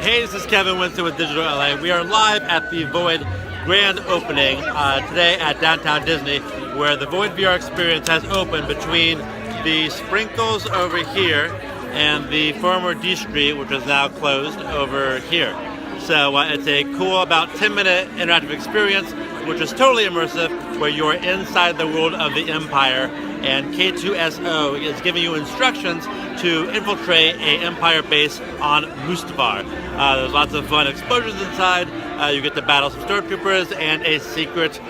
Hey, this is Kevin Winston with Digital LA. We are live at the VOID grand opening today at Downtown Disney, where the VOID VR experience has opened between the sprinkles over here and the former D Street, which is now closed over here. So it's a cool about 10-minute interactive experience, which is totally immersive, where you're inside the world of the Empire, and K2SO is giving you instructions to infiltrate a Empire base on Mustafar. There's lots of fun explosions inside. You get to battle some Stormtroopers and a secret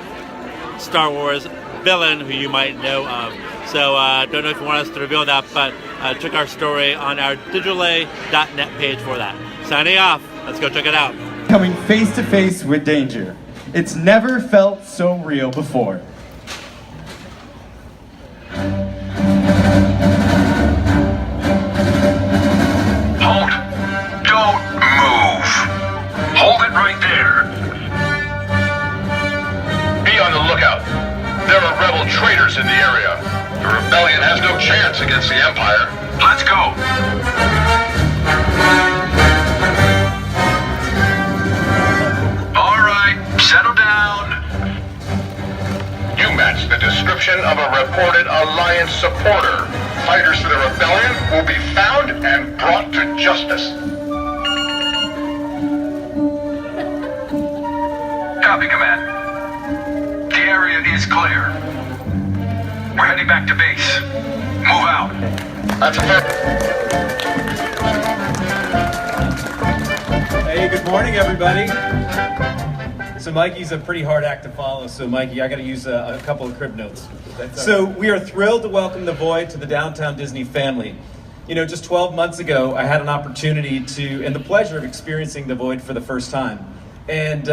Star Wars villain who you might know of. So don't know if you want us to reveal that, but check our story on our digitala.net page for that. Signing off. Let's go check it out. Coming face to face with danger. It's never felt so real before. Hold. Don't move. Hold it right there. Be on the lookout. There are rebel traitors in the area. The rebellion has no chance against the Empire. Let's go. All right, settle down. You match the description of a reported Alliance supporter. Fighters for the rebellion will be found and brought to justice. Copy, Command. The area is clear. We're heading back to base. Move out. That's Hey, good morning, everybody. So Mikey's a pretty hard act to follow, so Mikey, I gotta use a couple of crib notes. So we are thrilled to welcome the VOID to the Downtown Disney family. You know, just 12 months ago, I had an opportunity to, and the pleasure of experiencing the VOID for the first time. And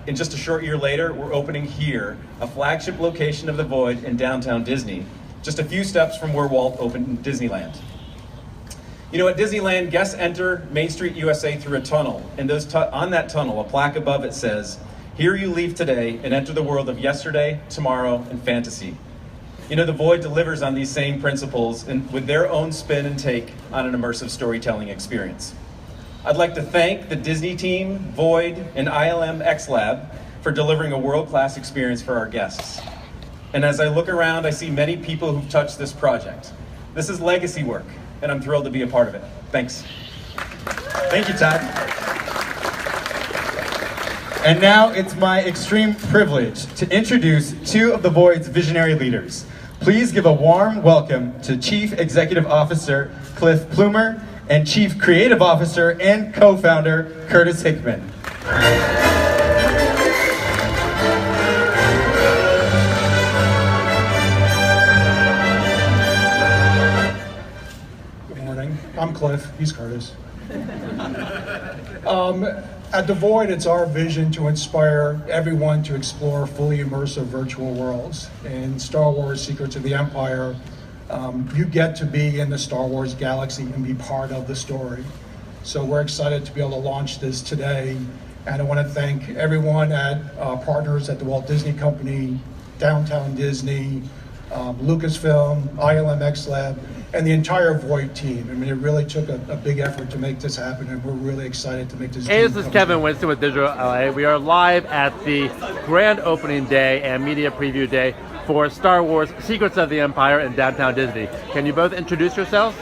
in just a short year later, we're opening here, a flagship location of the VOID in Downtown Disney, just a few steps from where Walt opened Disneyland. You know, at Disneyland, guests enter Main Street USA through a tunnel, and on that tunnel, a plaque above it says, "Here you leave today and enter the world of yesterday, tomorrow, and fantasy." You know, the VOID delivers on these same principles and with their own spin and take on an immersive storytelling experience. I'd like to thank the Disney team, VOID, and ILMxLAB for delivering a world-class experience for our guests. And as I look around, I see many people who've touched this project. This is legacy work, and I'm thrilled to be a part of it. Thanks. Thank you, Todd. And now it's my extreme privilege to introduce two of the VOID's visionary leaders. Please give a warm welcome to Chief Executive Officer Cliff Plumer and Chief Creative Officer and co-founder Curtis Hickman. Good morning. I'm Cliff. He's Curtis. At the VOID, it's our vision to inspire everyone to explore fully immersive virtual worlds. In Star Wars Secrets of the Empire, you get to be in the Star Wars galaxy and be part of the story. So we're excited to be able to launch this today. And I want to thank everyone at partners at the Walt Disney Company, Downtown Disney, Lucasfilm, ILMxLAB, and the entire VOID team. I mean, it really took a big effort to make this happen, and we're really excited to make this Hey, this is Kevin Winston with Digital LA. We are live at the grand opening day and media preview day for Star Wars Secrets of the Empire in Downtown Disney. Can you both introduce yourselves?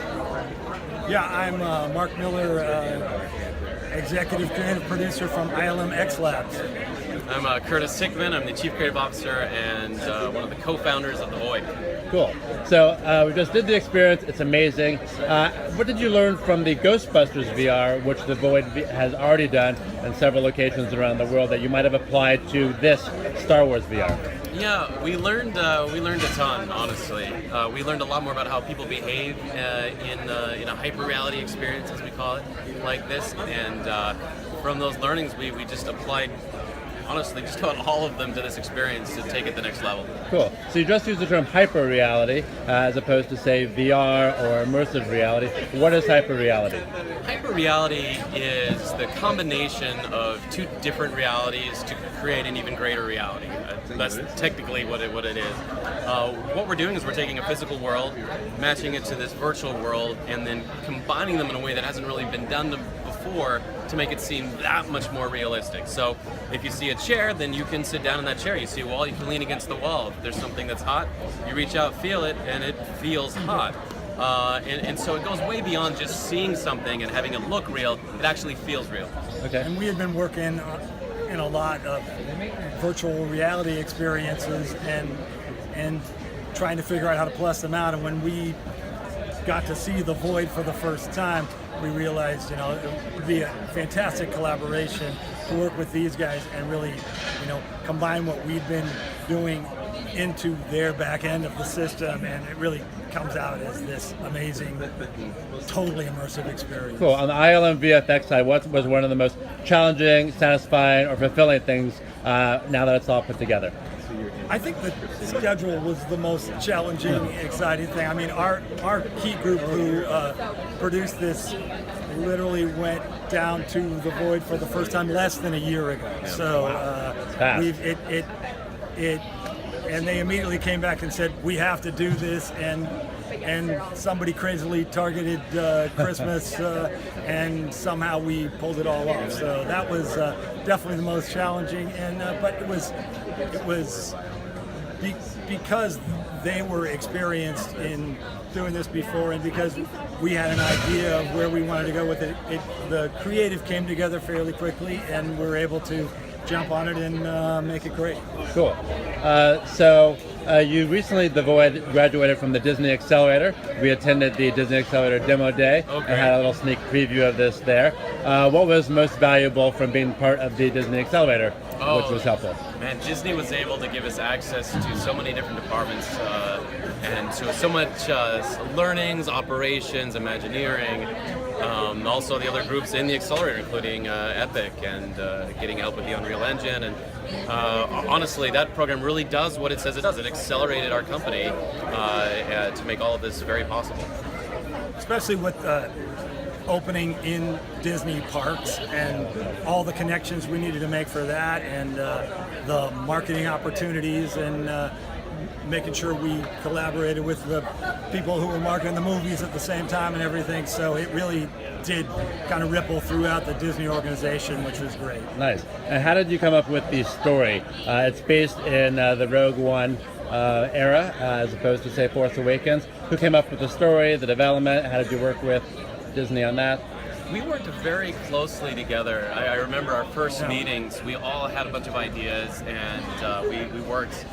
Yeah, I'm Mark Miller, Executive Creative Producer from ILMxLAB. I'm Curtis Hickman. I'm the Chief Creative Officer and one of the co-founders of the VOID. Cool. So we just did the experience. It's amazing. What did you learn from the Ghostbusters VR, which the VOID has already done in several locations around the world, that you might have applied to this Star Wars VR? Yeah, we learned a ton, honestly. We learned a lot more about how people behave in a hyper-reality experience, as we call it, like this. And from those learnings, we just applied, honestly, just about all of them to this experience to take it the next level. Cool. So you just used the term hyper-reality as opposed to, say, VR or immersive reality. What is hyper-reality? Hyper-reality is the combination of two different realities to create an even greater reality. That's technically what it is. What we're doing is we're taking a physical world, matching it to this virtual world, and then combining them in a way that hasn't really been done before before to make it seem that much more realistic. So if you see a chair, then you can sit down in that chair. You see a wall, you can lean against the wall. If there's something that's hot, you reach out, feel it, and it feels hot. And so it goes way beyond just seeing something and having it look real. It actually feels real. Okay. And we have been working in a lot of virtual reality experiences and trying to figure out how to plus them out. And when we got to see the Void for the first time, we realized, it would be a fantastic collaboration to work with these guys and really, combine what we've been doing into their back end of the system, and it really comes out as this amazing, totally immersive experience. Cool. On the ILM VFX side, what was one of the most challenging, satisfying, or fulfilling things now that it's all put together? I think the schedule was the most challenging, exciting thing. I mean, our key group who produced this literally went down to the Void for the first time less than a year ago. So and they immediately came back and said, we have to do this, and somebody crazily targeted Christmas, and somehow we pulled it all off. So that was definitely the most challenging, and but it was because they were experienced in doing this before, and because we had an idea of where we wanted to go with it, the creative came together fairly quickly, and we were able to jump on it and make it great. Cool. So you recently, the Void, graduated from the Disney Accelerator. We attended the Disney Accelerator demo day and had a little sneak preview of this there. What was most valuable from being part of the Disney Accelerator, which was helpful? Man, Disney was able to give us access to so many different departments and to so much learnings, operations, Imagineering, also the other groups in the Accelerator, including Epic and getting help with the Unreal Engine. And honestly, that program really does what it says it does. It accelerated our company to make all of this very possible. Especially with opening in Disney parks and all the connections we needed to make for that, and the marketing opportunities, and making sure we collaborated with the people who were marketing the movies at the same time and everything. So it really did kind of ripple throughout the Disney organization, which was great. Nice. And how did you come up with the story? It's based in the Rogue One era, as opposed to, say, Force Awakens. Who came up with the story, the development? How did you work with Disney on that? We worked very closely together. I remember our first meetings. We all had a bunch of ideas, and we worked.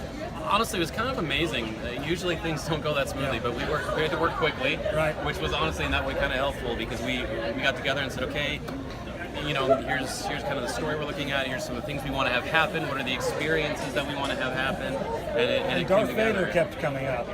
Honestly, it was kind of amazing. Usually things don't go that smoothly, but we had to work quickly, which was honestly in that way kind of helpful, because we got together and said, okay, here's kind of the story we're looking at. Here's some of the things we want to have happen. What are the experiences that we want to have happen? And Darth Vader kept coming up.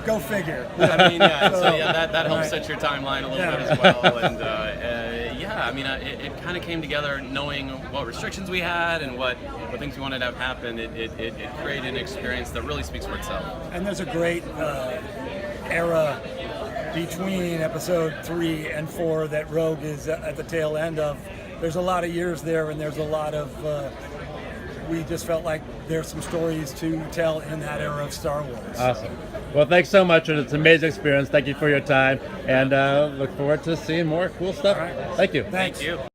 Go figure. I mean, that helps set your timeline a little bit as well. And it kind of came together knowing what restrictions we had and what things we wanted to have happen. It created an experience that really speaks for itself. And there's a great era between episode 3 and 4 that Rogue is at the tail end of. There's a lot of years there, and there's a lot of we just felt like there's some stories to tell in that era of Star Wars. Awesome. Well, thanks so much. It's an amazing experience. Thank you for your time, and look forward to seeing more cool stuff. All right. Thank you. Thanks. Thank you.